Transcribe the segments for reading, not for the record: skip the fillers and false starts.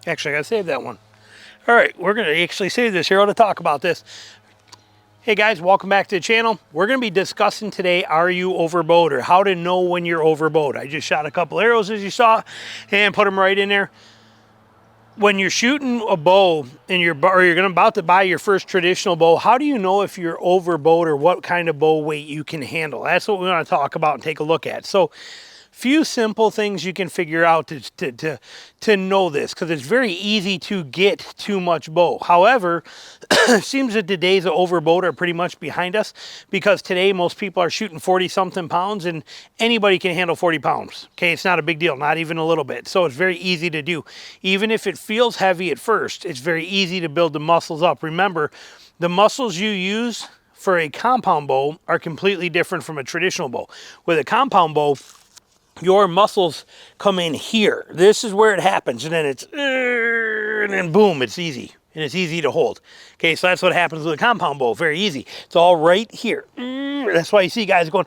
Actually, I gotta save that one. All right, we're gonna actually save this here to talk about this. Hey guys, welcome back to the channel. We're gonna be discussing today, are you overbowed, or how to know when you're overbowed. I just shot a couple arrows as you saw and put them right in there. When you're shooting a bow and you're about to buy your first traditional bow, how do you know if you're overbowed or what kind of bow weight you can handle? That's what we want to talk about and take a look at. So few simple things you can figure out to know this, because it's very easy to get too much bow. However, it seems that the days of overbowed are pretty much behind us, because today most people are shooting 40-something pounds and anybody can handle 40 pounds. Okay, it's not a big deal, not even a little bit. So it's very easy to do. Even if it feels heavy at first, it's very easy to build the muscles up. Remember, the muscles you use for a compound bow are completely different from a traditional bow. With a compound bow, your muscles come in here. This is where it happens, and then it's, and then boom, it's easy. And it's easy to hold. Okay, so that's what happens with a compound bow, very easy. It's all right here. That's why you see guys going,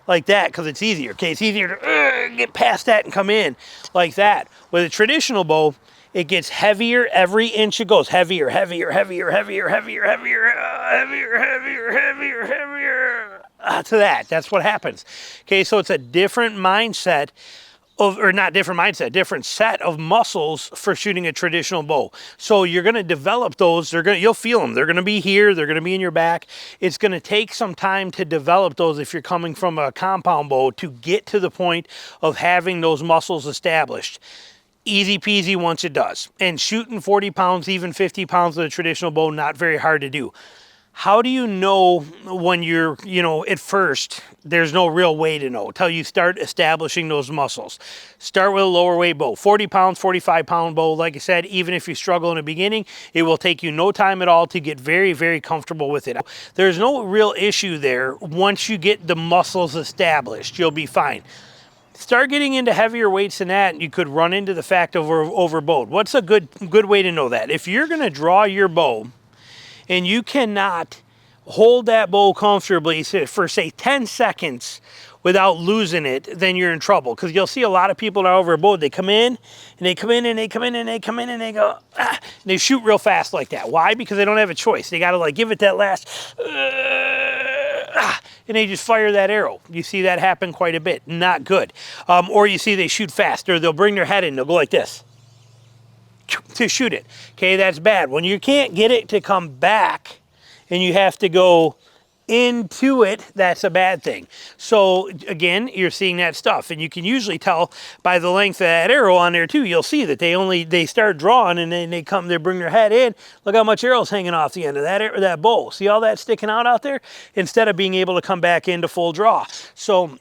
like that, because it's easier. Okay, it's easier to get past that and come in like that. With a traditional bow, it gets heavier every inch it goes. Heavier, heavier, heavier, heavier, heavier, heavier, heavier, heavier, heavier, heavier. To that. That's what happens. Okay, so it's a different mindset of, or not different mindset, different set of muscles for shooting a traditional bow. So you're going to develop those. You'll feel them. They're going to be here. They're going to be in your back. It's going to take some time to develop those if you're coming from a compound bow to get to the point of having those muscles established. Easy peasy once it does. And shooting 40 pounds, even 50 pounds with a traditional bow, not very hard to do. How do you know when you're, at first, there's no real way to know until you start establishing those muscles. Start with a lower weight bow. 40 pounds, 45 pound bow, like I said, even if you struggle in the beginning, it will take you no time at all to get very, very comfortable with it. There's no real issue there. Once you get the muscles established, you'll be fine. Start getting into heavier weights than that, and you could run into the fact of overbowed. What's a good way to know that? If you're going to draw your bow, and you cannot hold that bow comfortably for, say, 10 seconds without losing it, then you're in trouble. Because you'll see a lot of people that are overbowed. They come in, and they come in, and they come in, and they come in, and they go, and they shoot real fast like that. Why? Because they don't have a choice. They got to, give it that last, and they just fire that arrow. You see that happen quite a bit. Not good. Or you see they shoot fast, or they'll bring their head in. They'll go like this to shoot it. Okay, that's bad. When you can't get it to come back and you have to go into it, that's a bad thing. So again, you're seeing that stuff, and you can usually tell by the length of that arrow on there too. You'll see that they start drawing, and then they bring their head in. Look how much arrow's hanging off the end of that bow. See all that sticking out there, instead of being able to come back into full draw. So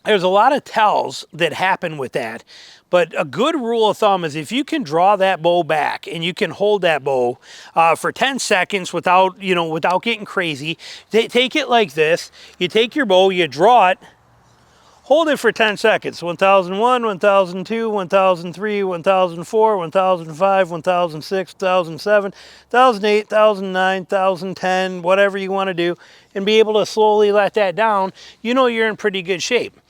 there's a lot of tells that happen with that. But a good rule of thumb is if you can draw that bow back and you can hold that bow for 10 seconds without getting crazy, take it like this. You take your bow, you draw it, hold it for 10 seconds. 1001, 1002, 1003, 1004, 1005, 1006, 1007, 1008, 1009, 1010, whatever you want to do, and be able to slowly let that down. You're in pretty good shape.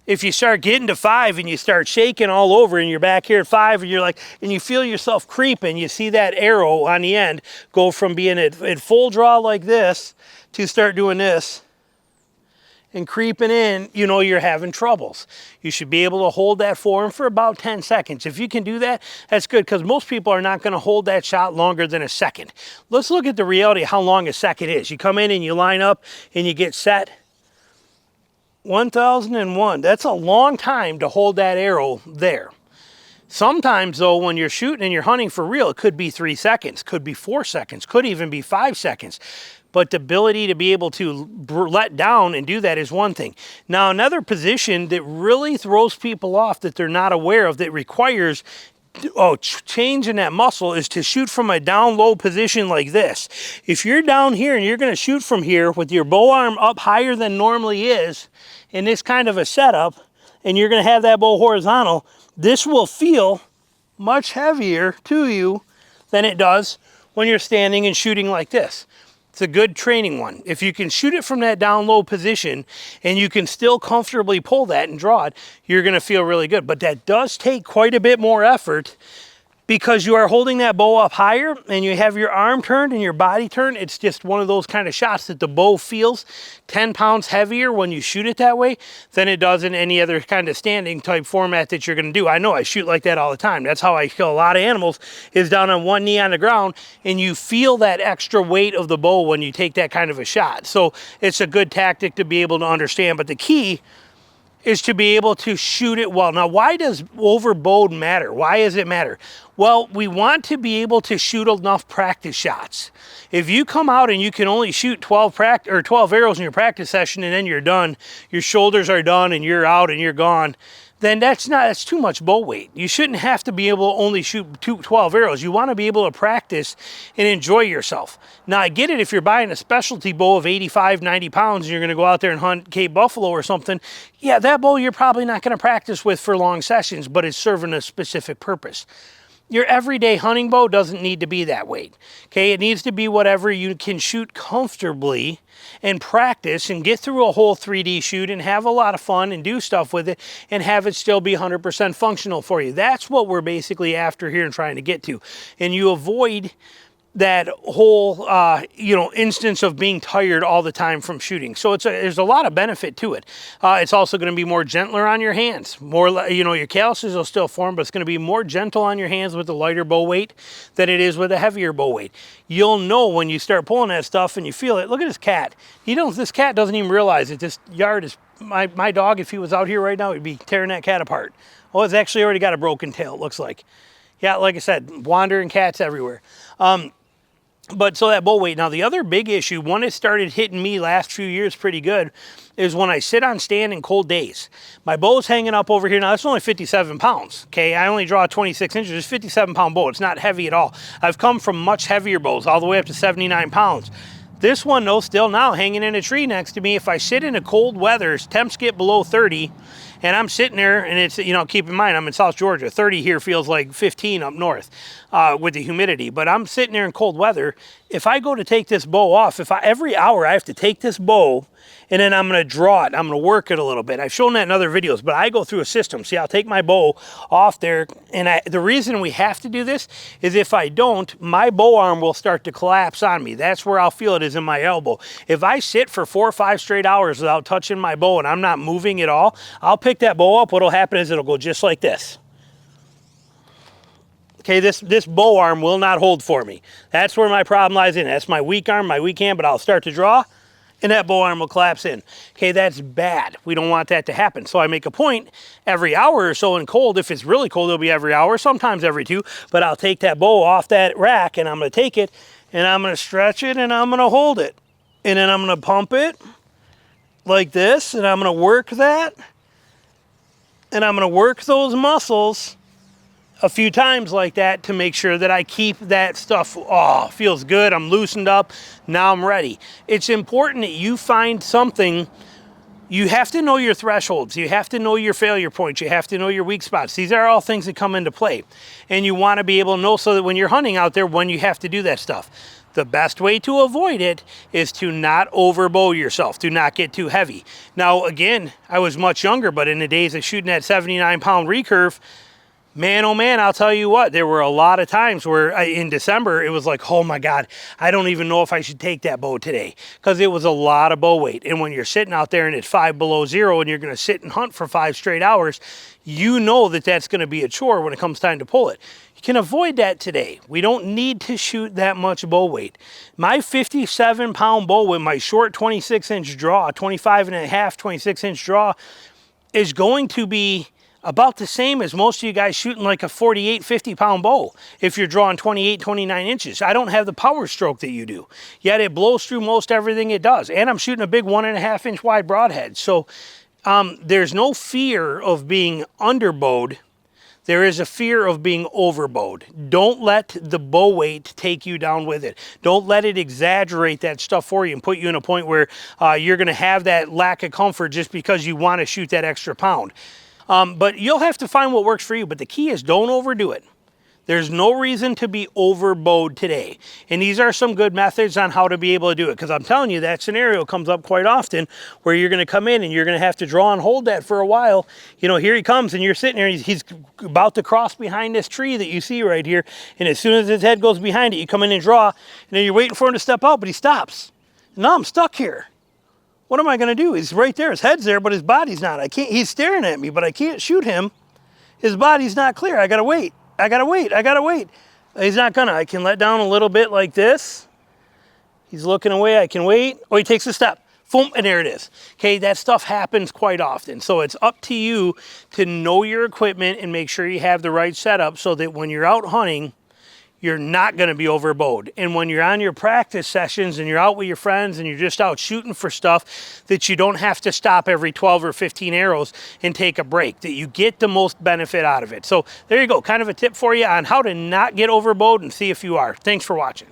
If you start getting to 5 and you start shaking all over and you're back here at 5 and and you feel yourself creeping, you see that arrow on the end go from being at full draw like this to start doing this and creeping in, you're having troubles. You should be able to hold that form for about 10 seconds. If you can do that, that's good, because most people are not going to hold that shot longer than a second. Let's look at the reality of how long a second is. You come in and you line up and you get set. 1001, that's a long time to hold that arrow there. Sometimes though, when you're shooting and you're hunting for real, it could be 3 seconds, could be 4 seconds, could even be 5 seconds. But the ability to be able to let down and do that is one thing. Now, another position that really throws people off that they're not aware of, that requires change in that muscle, is to shoot from a down low position like this. If you're down here and you're going to shoot from here with your bow arm up higher than normally is in this kind of a setup, and you're going to have that bow horizontal, this will feel much heavier to you than it does when you're standing and shooting like this. It's a good training one. If you can shoot it from that down low position and you can still comfortably pull that and draw it, you're going to feel really good. But that does take quite a bit more effort because you are holding that bow up higher and you have your arm turned and your body turned. It's just one of those kind of shots that the bow feels 10 pounds heavier when you shoot it that way than it does in any other kind of standing type format that you're going to do. I know I shoot like that all the time. That's how I kill a lot of animals, is down on one knee on the ground, and you feel that extra weight of the bow when you take that kind of a shot. So it's a good tactic to be able to understand. But the key is to be able to shoot it well. Now, why does overbowed matter? Why does it matter? Well, we want to be able to shoot enough practice shots. If you come out and you can only shoot 12 arrows in your practice session and then you're done, your shoulders are done and you're out and you're gone, then that's too much bow weight. You shouldn't have to be able to only shoot 12 arrows. You want to be able to practice and enjoy yourself. Now, I get it if you're buying a specialty bow of 85, 90 pounds and you're going to go out there and hunt Cape Buffalo or something. Yeah, that bow you're probably not going to practice with for long sessions, but it's serving a specific purpose. Your everyday hunting bow doesn't need to be that weight, okay? It needs to be whatever you can shoot comfortably and practice and get through a whole 3D shoot and have a lot of fun and do stuff with it and have it still be 100% functional for you. That's what we're basically after here and trying to get to. And you avoid that whole, instance of being tired all the time from shooting. So there's a lot of benefit to it. It's also going to be more gentler on your hands. Your calluses will still form, but it's going to be more gentle on your hands with the lighter bow weight than it is with a heavier bow weight. You'll know when you start pulling that stuff and you feel it. Look at this cat. This cat doesn't even realize it. This yard is, my dog, if he was out here right now, he'd be tearing that cat apart. Well, it's actually already got a broken tail, it looks like. Yeah, like I said, wandering cats everywhere. But so that bow weight. Now, the other big issue, one that started hitting me last few years pretty good, is when I sit on stand in cold days. My bow's hanging up over here. Now, that's only 57 pounds, okay? I only draw 26 inches. It's a 57-pound bow. It's not heavy at all. I've come from much heavier bows, all the way up to 79 pounds. This one, though, still now hanging in a tree next to me. If I sit in a cold weather, temps get below 30, and I'm sitting there, and it's, keep in mind, I'm in South Georgia. 30 here feels like 15 up north with the humidity. But I'm sitting there in cold weather. If I go to take this bow off, every hour I have to take this bow, and then I'm going to draw it. I'm going to work it a little bit. I've shown that in other videos, but I go through a system. See, I'll take my bow off there, and the reason we have to do this is if I don't, my bow arm will start to collapse on me. That's where I'll feel it, is in my elbow. If I sit for 4 or 5 straight hours without touching my bow and I'm not moving at all, I'll pick that bow up. What'll happen is it'll go just like this. Okay, this bow arm will not hold for me. That's where my problem lies in. That's my weak arm, my weak hand, but I'll start to draw, and that bow arm will collapse in. Okay, that's bad. We don't want that to happen. So I make a point every hour or so in cold. If it's really cold, it'll be every hour, sometimes every 2, but I'll take that bow off that rack, and I'm going to take it, and I'm going to stretch it, and I'm going to hold it. And then I'm going to pump it like this, and I'm going to work that, and I'm going to work those muscles a few times like that to make sure that I keep that stuff, feels good, I'm loosened up, now I'm ready. It's important that you find something. You have to know your thresholds, you have to know your failure points, you have to know your weak spots. These are all things that come into play. And you want to be able to know so that when you're hunting out there, when you have to do that stuff. The best way to avoid it is to not overbow yourself, to not get too heavy. Now, again, I was much younger, but in the days of shooting that 79-pound recurve, man, oh man, I'll tell you what, there were a lot of times where in December, it was like, oh my God, I don't even know if I should take that bow today, because it was a lot of bow weight. And when you're sitting out there and it's 5 below 0 and you're going to sit and hunt for 5 straight hours, you know that that's going to be a chore when it comes time to pull it. You can avoid that today. We don't need to shoot that much bow weight. My 57-pound bow with my short 26-inch draw, 25 and a half, 26-inch draw, is going to be about the same as most of you guys shooting like a 48, 50-pound bow if you're drawing 28, 29 inches. I don't have the power stroke that you do, yet it blows through most everything it does. And I'm shooting a big 1.5-inch wide broadhead. So there's no fear of being underbowed. There is a fear of being overbowed. Don't let the bow weight take you down with it. Don't let it exaggerate that stuff for you and put you in a point where you're going to have that lack of comfort just because you want to shoot that extra pound. But you'll have to find what works for you. But the key is don't overdo it. There's no reason to be overbowed today. And these are some good methods on how to be able to do it. Because I'm telling you, that scenario comes up quite often where you're going to come in and you're going to have to draw and hold that for a while. You know, here he comes and you're sitting there, he's about to cross behind this tree that you see right here. And as soon as his head goes behind it, you come in and draw, and then you're waiting for him to step out, but he stops. And now I'm stuck here. What am I going to do? He's right there. His head's there, but his body's not. I can't. He's staring at me, but I can't shoot him. His body's not clear. I got to wait. I gotta wait. He's not gonna. I can let down a little bit like this. He's looking away. I can wait. Oh, he takes a step. Boom, and there it is. Okay, that stuff happens quite often. So it's up to you to know your equipment and make sure you have the right setup so that when you're out hunting, you're not going to be overbowed. And when you're on your practice sessions and you're out with your friends and you're just out shooting for stuff, that you don't have to stop every 12 or 15 arrows and take a break, that you get the most benefit out of it. So there you go, kind of a tip for you on how to not get overbowed and see if you are. Thanks for watching.